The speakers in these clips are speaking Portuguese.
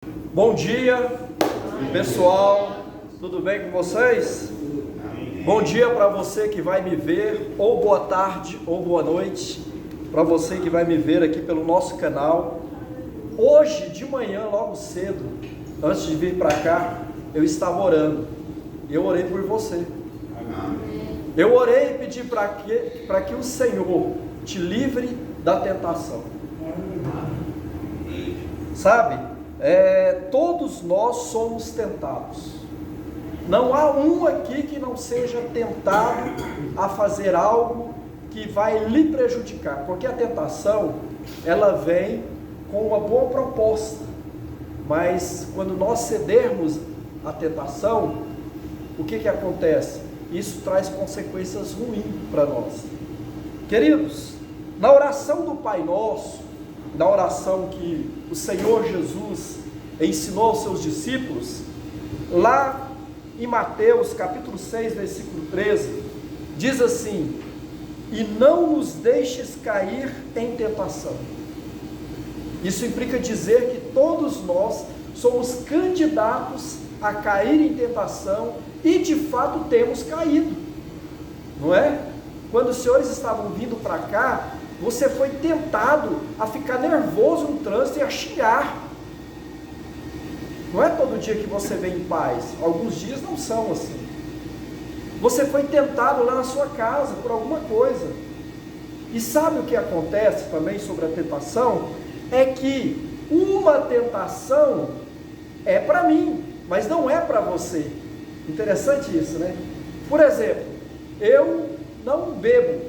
Bom dia, pessoal, tudo bem com vocês? Bom dia para você que vai me ver, ou boa tarde, ou boa noite, para você que vai me ver aqui pelo nosso canal. Hoje de manhã, logo cedo, antes de vir para cá, eu estava orando, eu orei por você. Eu orei e pedi para que o Senhor te livre da tentação. Sabe? Todos nós somos tentados. Não há um aqui que não seja tentado a fazer algo que vai lhe prejudicar, porque a tentação, ela vem com uma boa proposta, mas quando nós cedermos à tentação, o que acontece? Isso traz consequências ruins para nós. Queridos, na oração do Pai Nosso, na oração que o Senhor Jesus ensinou aos seus discípulos, lá em Mateus capítulo 6, versículo 13, diz assim: e não nos deixes cair em tentação. Isso implica dizer que todos nós somos candidatos a cair em tentação, e de fato temos caído, não é? Quando os senhores estavam vindo para cá, você foi tentado a ficar nervoso no trânsito e a xingar. Não é todo dia que você vem em paz, alguns dias não são assim. Você foi tentado lá na sua casa por alguma coisa. E sabe o que acontece também sobre a tentação? É que uma tentação é para mim, mas não é para você. Interessante isso, né? Por exemplo, eu não bebo,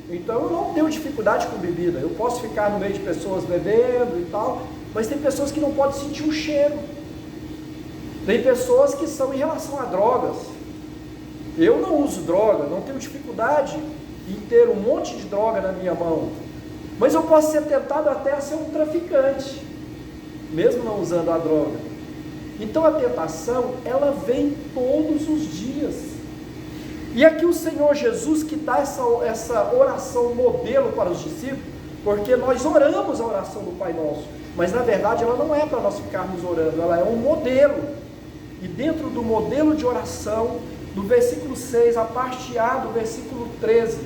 então eu não tenho dificuldade com bebida. Eu posso ficar no meio de pessoas bebendo e tal, mas tem pessoas que não podem sentir o cheiro. Tem pessoas que são em relação a drogas. Eu não uso droga, não tenho dificuldade em ter um monte de droga na minha mão, mas eu posso ser tentado até a ser um traficante, mesmo não usando a droga. Então a tentação, ela vem todos os dias. E aqui o Senhor Jesus que dá essa oração modelo para os discípulos, porque nós oramos a oração do Pai Nosso, mas na verdade ela não é para nós ficarmos orando, ela é um modelo. E dentro do modelo de oração, do versículo 6, a parte A do versículo 13,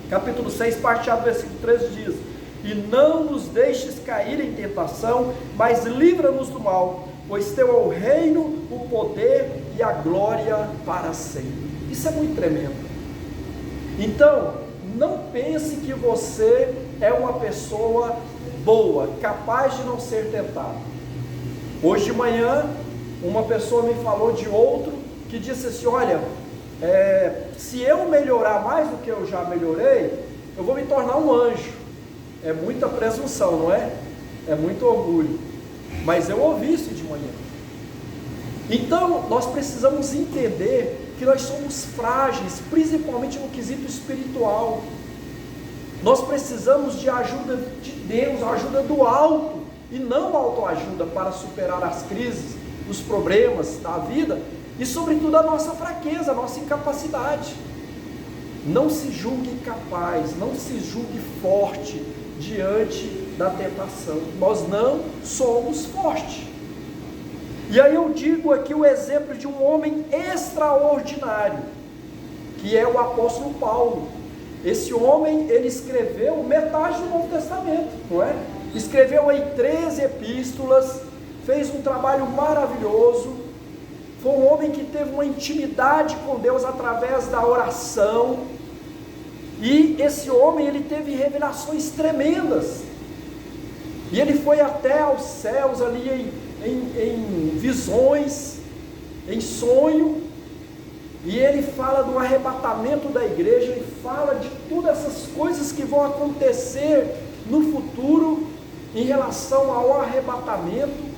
capítulo 6, parte A do versículo 13 diz: e não nos deixes cair em tentação, mas livra-nos do mal, pois teu é o reino, o poder e a glória para sempre. Isso é muito tremendo. Então, não pense que você é uma pessoa boa, capaz de não ser tentado. Hoje de manhã, uma pessoa me falou de outro, que disse assim: olha, se eu melhorar mais do que eu já melhorei, eu vou me tornar um anjo. É muita presunção, não é? É muito orgulho. Mas eu ouvi isso de manhã. Então, nós precisamos entender que nós somos frágeis, principalmente no quesito espiritual. Nós precisamos de ajuda de Deus, ajuda do alto, e não autoajuda para superar as crises, os problemas da vida, e sobretudo a nossa fraqueza, a nossa incapacidade. Não se julgue capaz, não se julgue forte diante da tentação. Nós não somos fortes. E aí eu digo aqui o exemplo de um homem extraordinário, que é o apóstolo Paulo. Esse homem, ele escreveu metade do Novo Testamento, não é? Escreveu aí 13 epístolas, fez um trabalho maravilhoso. Foi um homem que teve uma intimidade com Deus através da oração. E esse homem, ele teve revelações tremendas. E ele foi até aos céus ali em visões, em sonho, e ele fala do arrebatamento da igreja, e fala de todas essas coisas que vão acontecer no futuro, em relação ao arrebatamento.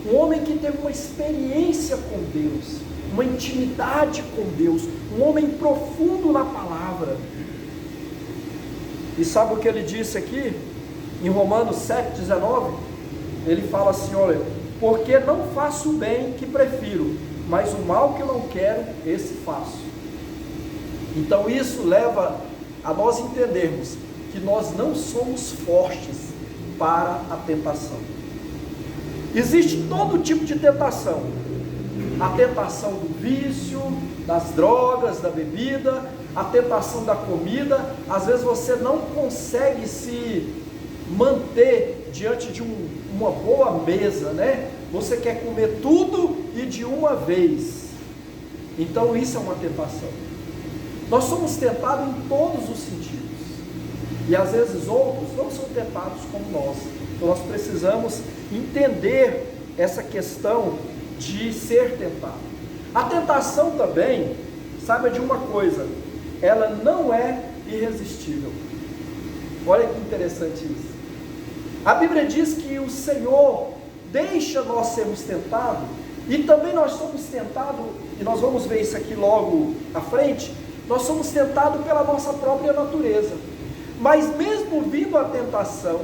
Um homem que teve uma experiência com Deus, uma intimidade com Deus, um homem profundo na palavra. E sabe o que ele disse aqui, em Romanos 7,19, ele fala assim: olha, porque não faço o bem que prefiro, mas o mal que eu não quero, esse faço. Então isso leva a nós entendermos que nós não somos fortes para a tentação. Existe todo tipo de tentação. A tentação do vício, das drogas, da bebida, a tentação da comida. Às vezes você não consegue se manter diante de uma boa mesa, né? Você quer comer tudo e de uma vez. Então isso é uma tentação. Nós somos tentados em todos os sentidos. E às vezes outros não são tentados como nós. Então nós precisamos entender essa questão de ser tentado. A tentação também, saiba de uma coisa, ela não é irresistível. Olha que interessante isso. A Bíblia diz que o Senhor deixa nós sermos tentados, e também nós somos tentados, e nós vamos ver isso aqui logo à frente, nós somos tentados pela nossa própria natureza. Mas mesmo vindo a tentação,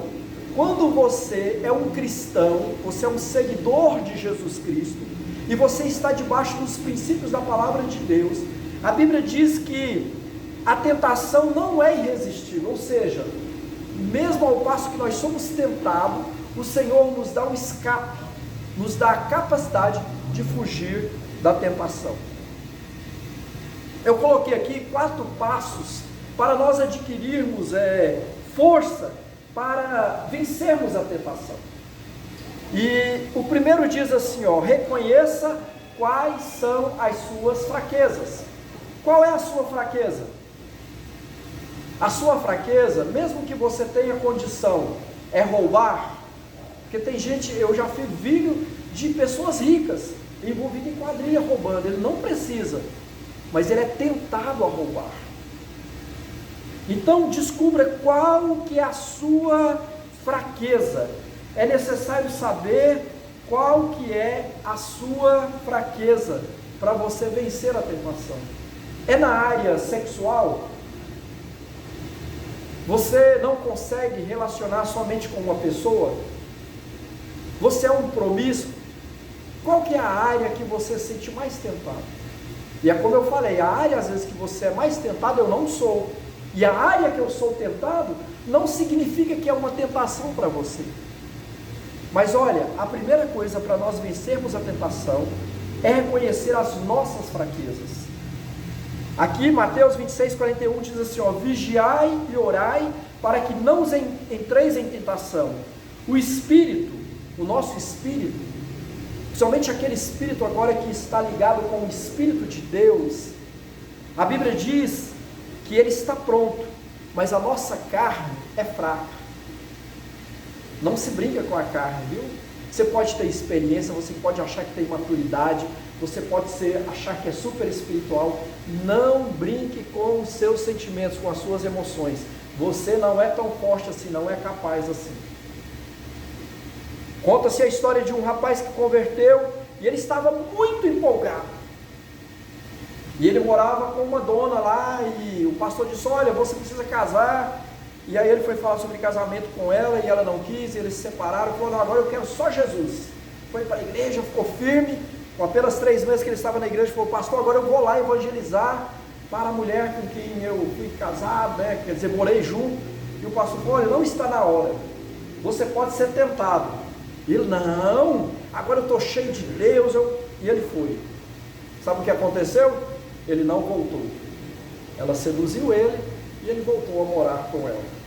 quando você é um cristão, você é um seguidor de Jesus Cristo, e você está debaixo dos princípios da palavra de Deus, a Bíblia diz que a tentação não é irresistível, ou seja, mesmo ao passo que nós somos tentados, o Senhor nos dá um escape, nos dá a capacidade de fugir da tentação. Eu coloquei aqui 4 passos para nós adquirirmos força para vencermos a tentação. E o primeiro diz assim, reconheça quais são as suas fraquezas. Qual é a sua fraqueza? A sua fraqueza, mesmo que você tenha condição, é roubar. Porque tem gente, eu já fiz vídeo de pessoas ricas, envolvidas em quadrilha roubando. Ele não precisa, mas ele é tentado a roubar. Então descubra qual que é a sua fraqueza. É necessário saber qual que é a sua fraqueza para você vencer a tentação. É na área sexual? Você não consegue relacionar somente com uma pessoa? Você é um promíscuo? Qual que é a área que você se sente mais tentado? E é como eu falei, a área às vezes que você é mais tentado, eu não sou. E a área que eu sou tentado, não significa que é uma tentação para você. Mas olha, a primeira coisa para nós vencermos a tentação, é reconhecer as nossas fraquezas. Aqui Mateus 26:41 diz assim, vigiai e orai, para que não entreis em tentação. O espírito, o nosso espírito, principalmente aquele espírito agora que está ligado com o Espírito de Deus, a Bíblia diz que ele está pronto, mas a nossa carne é fraca. Não se brinca com a carne, viu? Você pode ter experiência, você pode achar que tem maturidade, você pode achar que é super espiritual. Não brinque com os seus sentimentos, com as suas emoções. Você não é tão forte assim, não é capaz assim. Conta-se a história de um rapaz que converteu e ele estava muito empolgado. E ele morava com uma dona lá e o pastor disse, olha, você precisa casar. E aí ele foi falar sobre casamento com ela e ela não quis, e eles se separaram, falou, não, agora eu quero só Jesus. Foi para a igreja, ficou firme, com apenas 3 meses que ele estava na igreja, falou, pastor, agora eu vou lá evangelizar para a mulher com quem eu fui casado, né? Quer dizer, morei junto. E o pastor falou, olha, não está na hora, você pode ser tentado. E ele, não, agora eu estou cheio de Deus, e ele foi. Sabe o que aconteceu? Ele não voltou. Ela seduziu ele, e ele voltou a morar com ela.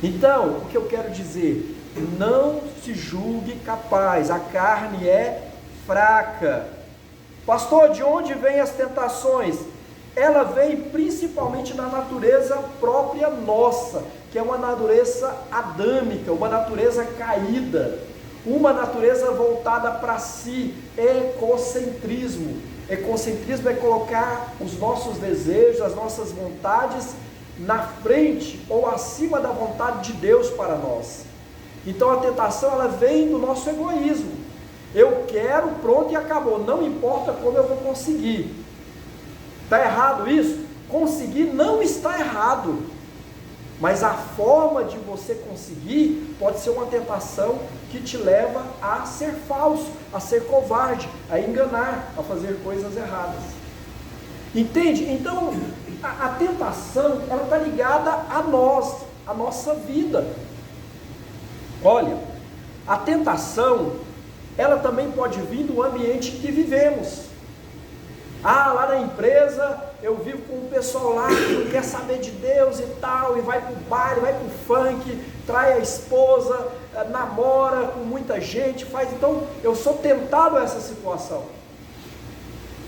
Então, o que eu quero dizer? Não se julgue capaz, a carne é fraca. Pastor, de onde vêm as tentações? Ela vem principalmente na natureza própria nossa, que é uma natureza adâmica, uma natureza caída, uma natureza voltada para si, egocentrismo. Egocentrismo é colocar os nossos desejos, as nossas vontades na frente ou acima da vontade de Deus para nós. Então a tentação, ela vem do nosso egoísmo. Eu quero, pronto e acabou, não importa como eu vou conseguir. Está errado isso? Conseguir não está errado, mas a forma de você conseguir pode ser uma tentação que te leva a ser falso, a ser covarde, a enganar, a fazer coisas erradas. Entende? Então a tentação, ela está ligada a nós, a nossa vida. Olha, a tentação, ela também pode vir do ambiente em que vivemos. Ah, lá na empresa eu vivo com o pessoal lá que não quer saber de Deus e tal, e vai para o baile, vai para o funk, trai a esposa, namora com muita gente, faz. Então eu sou tentado a essa situação.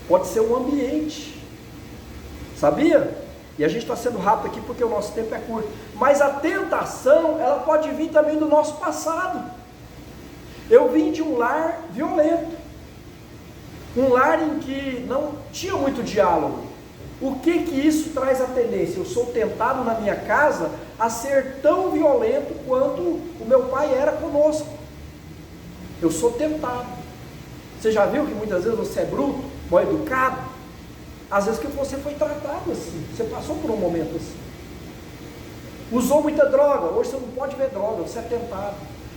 Pode ser um ambiente, sabia? E a gente está sendo rápido aqui porque o nosso tempo é curto. Mas a tentação, ela pode vir também do nosso passado. Eu vim de um lar violento, um lar em que não tinha muito diálogo. O que isso traz a tendência? Eu sou tentado na minha casa a ser tão violento quanto o meu pai era conosco. Eu sou tentado. Você já viu que muitas vezes você é bruto, mal educado? Às vezes que você foi tratado assim, você passou por um momento assim. Usou muita droga, hoje você não pode ver droga, você é tentado.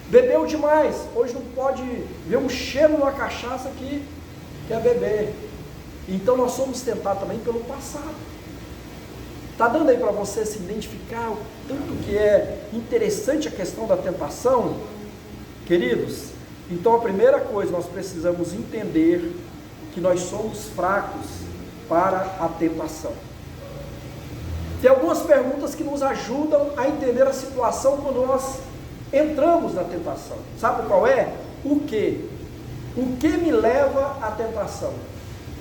Bebeu demais, hoje não pode ver um cheiro numa cachaça que quer beber. Então nós somos tentados também pelo passado. Está dando aí para você se identificar o tanto que é interessante a questão da tentação? Queridos, então a primeira coisa, nós precisamos entender que nós somos fracos para a tentação. Tem algumas perguntas que nos ajudam a entender a situação quando nós entramos na tentação. Sabe qual é? O que? O que me leva à tentação?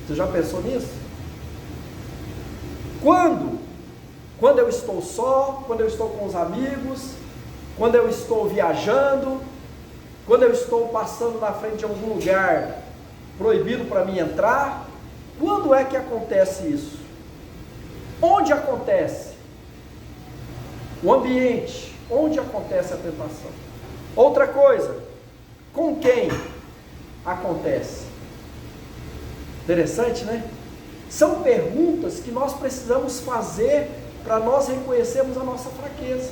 Você já pensou nisso? Quando eu estou só, quando eu estou com os amigos, quando eu estou viajando, quando eu estou passando na frente de algum lugar proibido para mim entrar, quando é que acontece isso? Onde acontece? O ambiente, onde acontece a tentação? Outra coisa, com quem acontece? Interessante, né? São perguntas que nós precisamos fazer para nós reconhecermos a nossa fraqueza.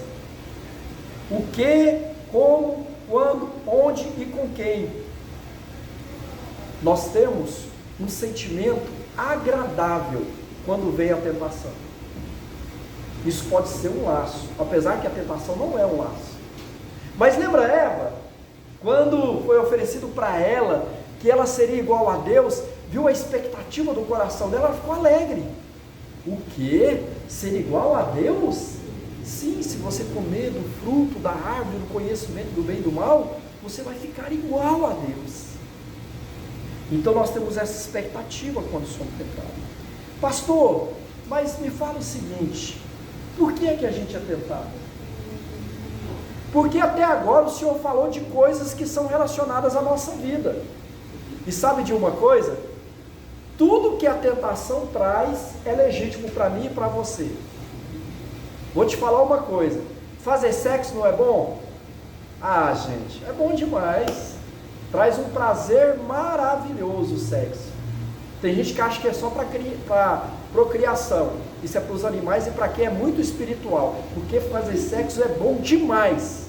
O que, como, quando, onde e com quem. Nós temos um sentimento agradável quando vem a tentação. Isso pode ser um laço, apesar que a tentação não é um laço. Mas lembra Eva? Quando foi oferecido para ela que ela seria igual a Deus, viu a expectativa do coração dela, ela ficou alegre. O quê? Ser igual a Deus? Sim, se você comer do fruto da árvore do conhecimento do bem e do mal, você vai ficar igual a Deus. Então nós temos essa expectativa quando somos tentados. Pastor, mas me fala o seguinte, por que é que a gente é tentado? Porque até agora o Senhor falou de coisas que são relacionadas à nossa vida. E sabe de uma coisa? Tudo que a tentação traz é legítimo para mim e para você. Vou te falar uma coisa, fazer sexo não é bom? Ah, gente, é bom demais. Traz um prazer maravilhoso o sexo. Tem gente que acha que é só para procriação. Isso é para os animais e para quem é muito espiritual. Porque fazer sexo é bom demais.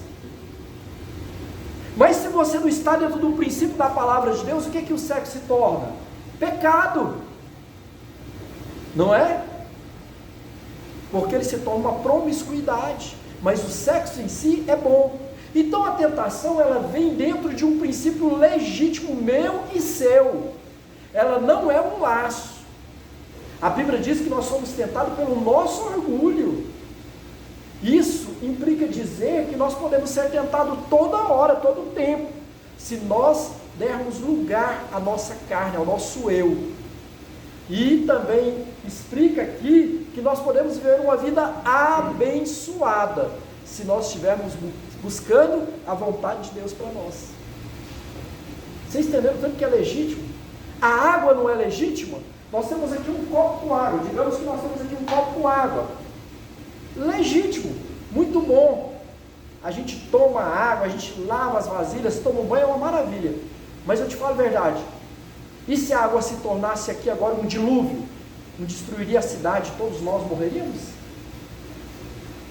Mas se você não está dentro do princípio da palavra de Deus, o que é que o sexo se torna? Pecado. Não é? Porque ele se torna uma promiscuidade. Mas o sexo em si é bom. Então a tentação, ela vem dentro de um princípio legítimo meu e seu. Ela não é um laço. A Bíblia diz que nós somos tentados pelo nosso orgulho. Isso implica dizer que nós podemos ser tentados toda hora, todo tempo, se nós dermos lugar à nossa carne, ao nosso eu. E também explica aqui que nós podemos viver uma vida abençoada, se nós estivermos buscando a vontade de Deus para nós. Vocês entenderam tanto que é legítimo? A água não é legítima? Nós temos aqui um copo com água, digamos que nós temos aqui um copo com água. Legítimo, muito bom. A gente toma água, a gente lava as vasilhas, toma um banho, é uma maravilha. Mas eu te falo a verdade, e se a água se tornasse aqui agora um dilúvio? Não destruiria a cidade, todos nós morreríamos?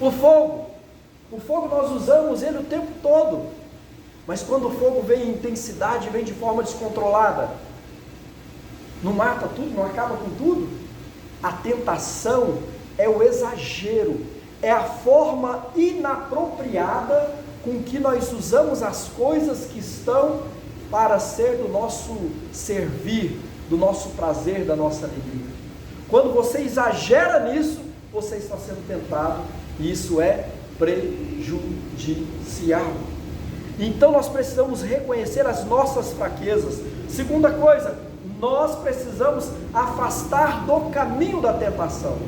O fogo nós usamos ele o tempo todo, mas quando o fogo vem em intensidade, vem de forma descontrolada, não mata tudo, não acaba com tudo? A tentação é o exagero, é a forma inapropriada com que nós usamos as coisas que estão para ser do nosso servir, do nosso prazer, da nossa alegria. Quando você exagera nisso, você está sendo tentado, e isso é prejudicial. Então nós precisamos reconhecer as nossas fraquezas. Segunda coisa, nós precisamos afastar do caminho da tentação.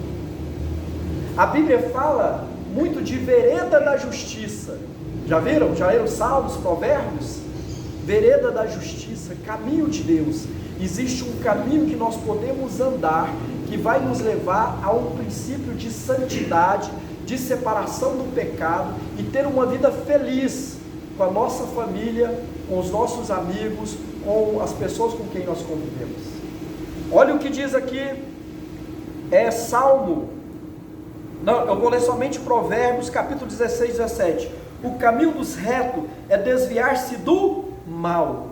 A Bíblia fala muito de vereda da justiça. Já viram? Já leram Salmos, Provérbios? Vereda da justiça, caminho de Deus. Existe um caminho que nós podemos andar, que vai nos levar a um princípio de santidade, de separação do pecado e ter uma vida feliz com a nossa família, com os nossos amigos, com as pessoas com quem nós convivemos. Olha o que diz aqui, eu vou ler somente Provérbios, capítulo 16, 17. O caminho dos retos é desviar-se do mal.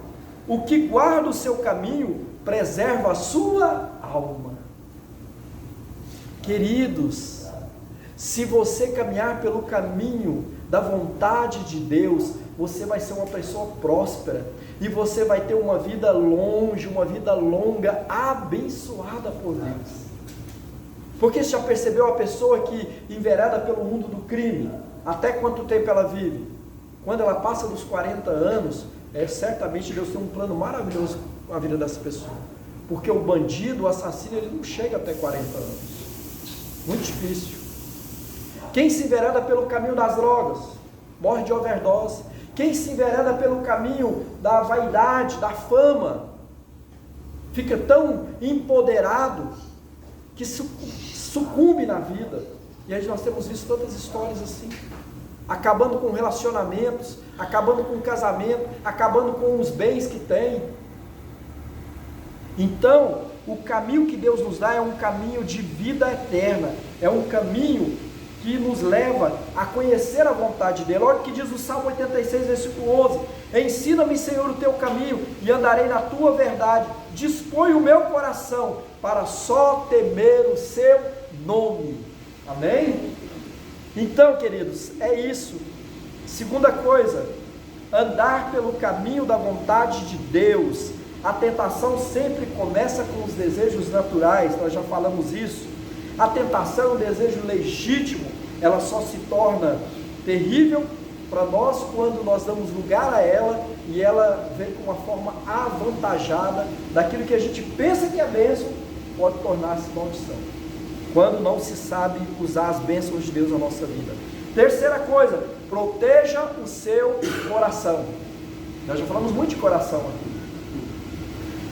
O que guarda o seu caminho, preserva a sua alma. Queridos, se você caminhar pelo caminho da vontade de Deus, você vai ser uma pessoa próspera, e você vai ter uma vida longe, uma vida longa, abençoada por Deus. Porque você já percebeu a pessoa que envereda pelo mundo do crime, até quanto tempo ela vive? Quando ela passa dos 40 anos, certamente Deus tem um plano maravilhoso com a vida dessa pessoa, porque o bandido, o assassino, ele não chega até 40 anos, muito difícil. Quem se envereda pelo caminho das drogas, morre de overdose. Quem se envereda pelo caminho da vaidade, da fama, fica tão empoderado que sucumbe na vida. E aí nós temos visto tantas histórias assim, acabando com relacionamentos, acabando com o casamento, acabando com os bens que tem. Então, o caminho que Deus nos dá é um caminho de vida eterna, é um caminho que nos leva a conhecer a vontade dele. Olha o que diz o Salmo 86, versículo 11: ensina-me, Senhor, o teu caminho, e andarei na tua verdade. Dispõe o meu coração para só temer o seu nome. Amém? Então, queridos, é isso. Segunda coisa, andar pelo caminho da vontade de Deus. A tentação sempre começa com os desejos naturais, nós já falamos isso. A tentação é um desejo legítimo, ela só se torna terrível para nós quando nós damos lugar a ela, e ela vem com uma forma avantajada daquilo que a gente pensa que é bênção, pode tornar-se maldição, quando não se sabe usar as bênçãos de Deus na nossa vida. Terceira coisa, proteja o seu coração. Nós já falamos muito de coração aqui.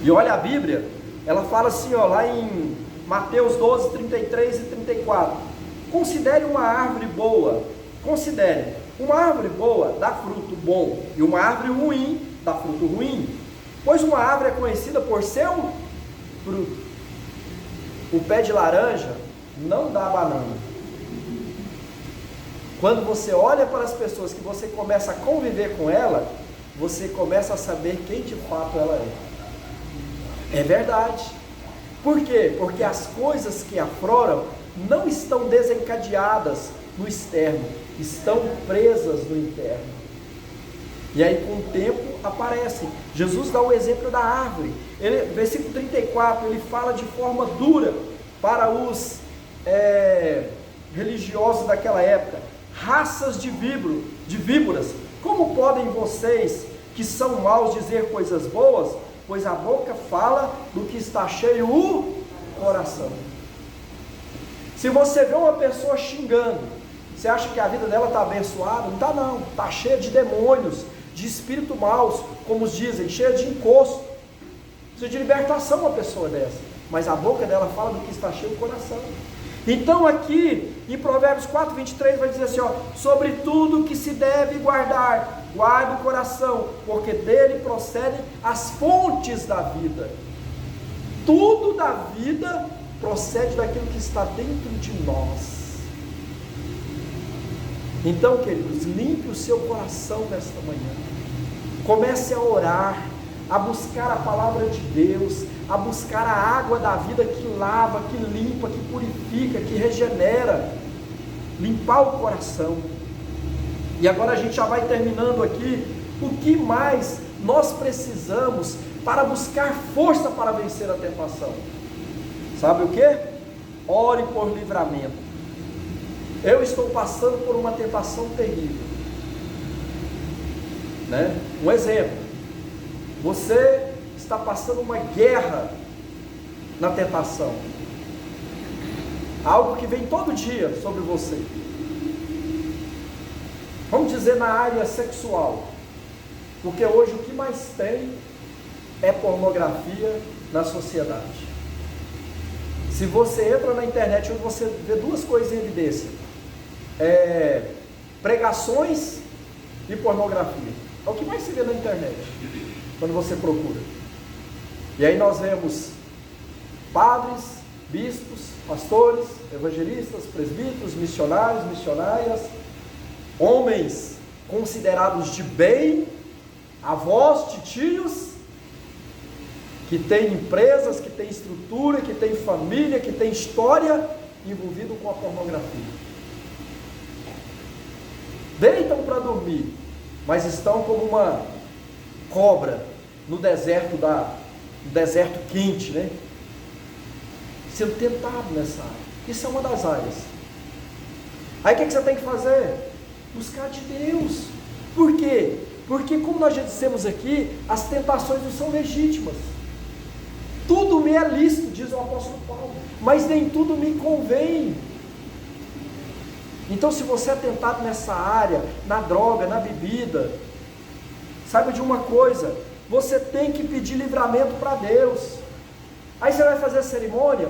E olha a Bíblia, ela fala assim, lá em Mateus 12, 33 e 34. Considere uma árvore boa. Considere, uma árvore boa dá fruto bom, e uma árvore ruim dá fruto ruim. Pois uma árvore é conhecida por seu fruto. O pé de laranja não dá banana. Quando você olha para as pessoas, que você começa a conviver com ela, você começa a saber quem de fato ela é. É verdade. Por quê? Porque as coisas que afloram não estão desencadeadas no externo, estão presas no interno. E aí com o tempo aparecem. Jesus dá o exemplo da árvore. Versículo 34, ele fala de forma dura para os religiosos daquela época: raças de víboras, como podem vocês que são maus dizer coisas boas? Pois a boca fala do que está cheio o coração. Se você vê uma pessoa xingando, você acha que a vida dela está abençoada? Não está não, está cheia de demônios, de espíritos maus, como dizem, cheia de encosto. Precisa de libertação uma pessoa dessa, mas a boca dela fala do que está cheio o coração. Então aqui em Provérbios 4, 23 vai dizer assim, sobre tudo que se deve guardar, guarda o coração, porque dele procedem as fontes da vida. Tudo da vida procede daquilo que está dentro de nós. Então, queridos, limpe o seu coração nesta manhã. Comece a orar, a buscar a palavra de Deus, a buscar a água da vida que lava, que limpa, que purifica, que regenera. Limpar o coração. E agora a gente já vai terminando aqui. O que mais nós precisamos para buscar força para vencer a tentação? Sabe o que? Ore por livramento. Eu estou passando por uma tentação terrível, né? Um exemplo: você está passando uma guerra na tentação, algo que vem todo dia sobre você. Vamos dizer na área sexual, porque hoje o que mais tem é pornografia na sociedade. Se você entra na internet, hoje você vê duas coisas em evidência: pregações e pornografia. É o que mais se vê na internet, quando você procura. E aí nós vemos padres, bispos, pastores, evangelistas, presbíteros, missionários, missionárias, homens considerados de bem, avós, titios, que tem empresas, que tem estrutura, que tem família, que tem história, envolvido com a pornografia. Deitam para dormir, mas estão como uma cobra no deserto quente, né? Sendo tentado nessa área. Isso é uma das áreas. Aí o que você tem que fazer? Buscar de Deus. Por quê? Porque, como nós já dissemos aqui, as tentações não são legítimas. Tudo me é lícito, diz o apóstolo Paulo, mas nem tudo me convém. Então, se você é tentado nessa área, na droga, na bebida, saiba de uma coisa: você tem que pedir livramento para Deus. Aí você vai fazer a cerimônia: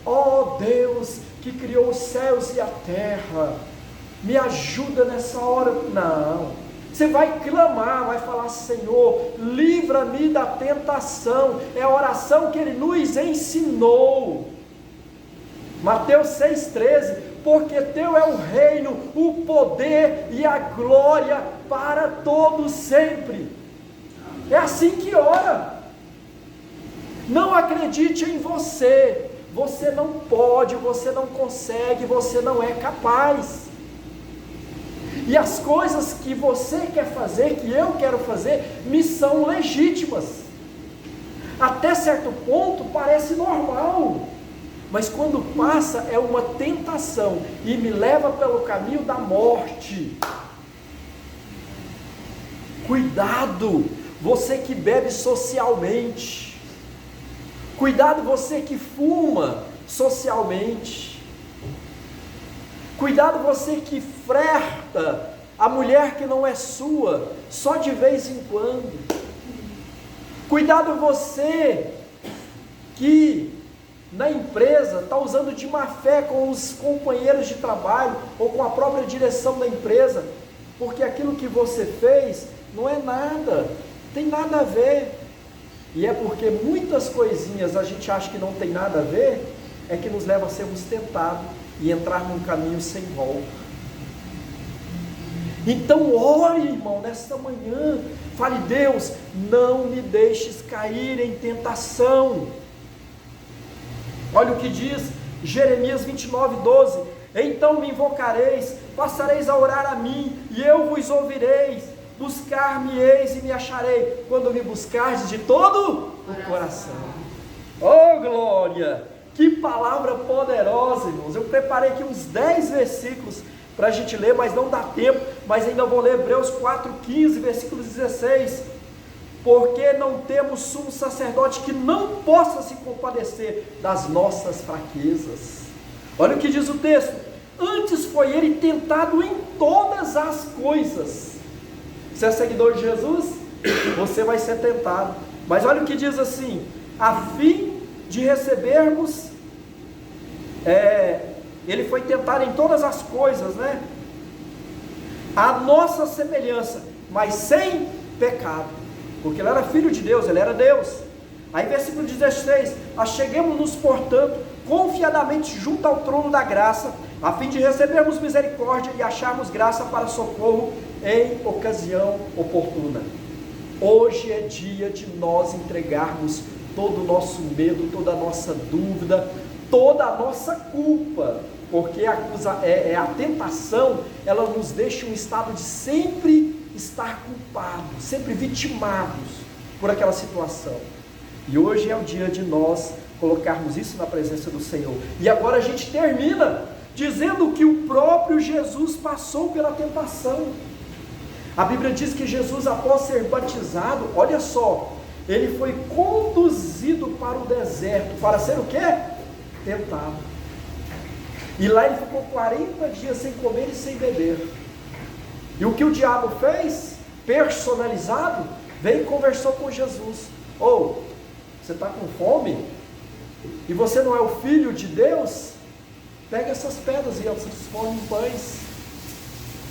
ó Deus que criou os céus e a terra, me ajuda nessa hora. Não, você vai clamar, vai falar: Senhor, livra-me da tentação. É a oração que Ele nos ensinou. Mateus 6,13: porque teu é o reino, o poder e a glória para todos sempre. É assim que ora. Não acredite em você. Você não pode, você não consegue, você não é capaz. E as coisas que você quer fazer, que eu quero fazer, me são legítimas. Até certo ponto parece normal. Mas quando passa é uma tentação e me leva pelo caminho da morte. Cuidado, você que bebe socialmente. Cuidado, você que fuma socialmente. Cuidado, você que flerta a mulher que não é sua, só de vez em quando. Cuidado, você que na empresa está usando de má fé com os companheiros de trabalho ou com a própria direção da empresa, porque aquilo que você fez não é nada, tem nada a ver. E é porque muitas coisinhas a gente acha que não tem nada a ver, é que nos leva a sermos tentados e entrar num caminho sem volta. Então ore, irmão, nesta manhã, fale: Deus, não me deixes cair em tentação. Olha o que diz Jeremias 29:12: então me invocareis, passareis a orar a mim, e eu vos ouvireis, buscar-me-eis e me acharei, quando me buscardes de todo o coração. Oh glória, que palavra poderosa, irmãos. Eu preparei aqui uns 10 versículos para a gente ler, mas não dá tempo, mas ainda vou ler Hebreus 4:15, versículo 16, porque não temos sumo sacerdote que não possa se compadecer das nossas fraquezas. Olha o que diz o texto: antes foi ele tentado em todas as coisas. Você é seguidor de Jesus? Você vai ser tentado. Mas olha o que diz assim: a fim de recebermos, ele foi tentado em todas as coisas, né? A nossa semelhança, mas sem pecado. Porque ele era filho de Deus, ele era Deus. Aí versículo 16: acheguemo-nos, portanto, confiadamente junto ao trono da graça, a fim de recebermos misericórdia e acharmos graça para socorro em ocasião oportuna. Hoje é dia de nós entregarmos todo o nosso medo, toda a nossa dúvida, toda a nossa culpa, porque a tentação, ela nos deixa em um estado de sempre estar culpados, sempre vitimados por aquela situação. E hoje é o dia de nós colocarmos isso na presença do Senhor. E agora a gente termina dizendo que o próprio Jesus passou pela tentação. A Bíblia diz que Jesus, após ser batizado, olha só, ele foi conduzido para o deserto, para ser o quê? Tentado. E lá ele ficou 40 dias sem comer e sem beber. E o que o diabo fez? Personalizado, veio e conversou com Jesus. Você está com fome? E você não é o filho de Deus? Pega essas pedras e elas se transformam em pães.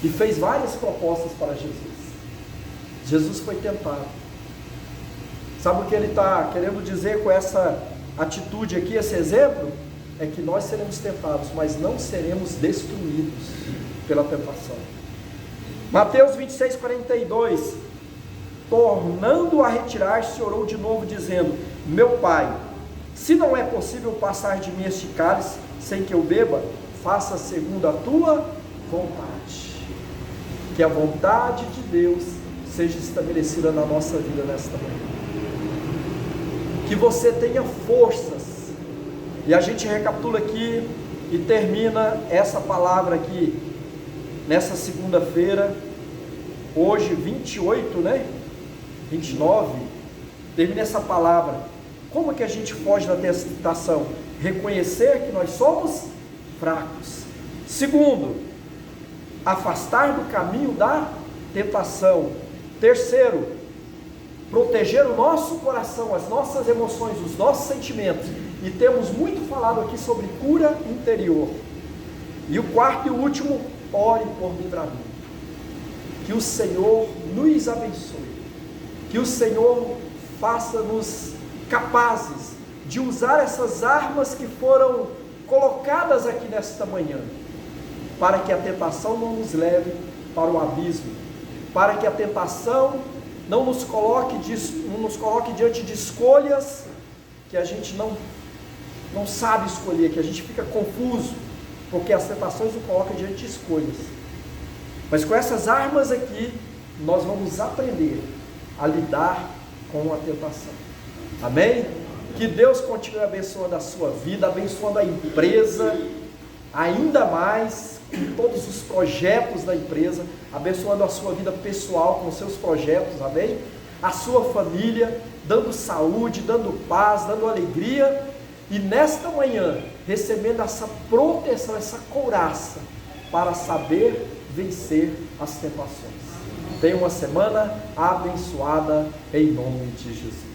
E fez várias propostas para Jesus. Jesus foi tentado. Sabe o que ele está querendo dizer com essa atitude aqui, esse exemplo? É que nós seremos tentados, mas não seremos destruídos pela tentação. Mateus 26, 42. Tornando a retirar-se, orou de novo, dizendo: Meu Pai, se não é possível passar de mim este cálice sem que eu beba, faça segundo a tua vontade. Que a vontade de Deus seja estabelecida na nossa vida nesta manhã. Que você tenha forças. E a gente recapitula aqui e termina essa palavra aqui nessa segunda-feira, hoje 28, 29, termina essa palavra. Como que a gente foge da tentação? Reconhecer que nós somos fracos. Segundo, afastar do caminho da tentação. Terceiro, proteger o nosso coração, as nossas emoções, os nossos sentimentos. E temos muito falado aqui sobre cura interior. E o quarto e o último, ore por livramento. Que o Senhor nos abençoe. Que o Senhor faça-nos capazes de usar essas armas que foram colocadas aqui nesta manhã, para que a tentação não nos leve para o abismo, para que a tentação não nos coloque diante de escolhas que a gente não sabe escolher, que a gente fica confuso, porque as tentações nos colocam diante de escolhas. Mas com essas armas aqui, nós vamos aprender a lidar com a tentação. Amém? Que Deus continue abençoando a sua vida, abençoando a empresa, ainda mais em todos os projetos da empresa, abençoando a sua vida pessoal com seus projetos, amém? A sua família, dando saúde, dando paz, dando alegria, e nesta manhã, recebendo essa proteção, essa couraça, para saber vencer as tentações. Tenha uma semana abençoada, em nome de Jesus.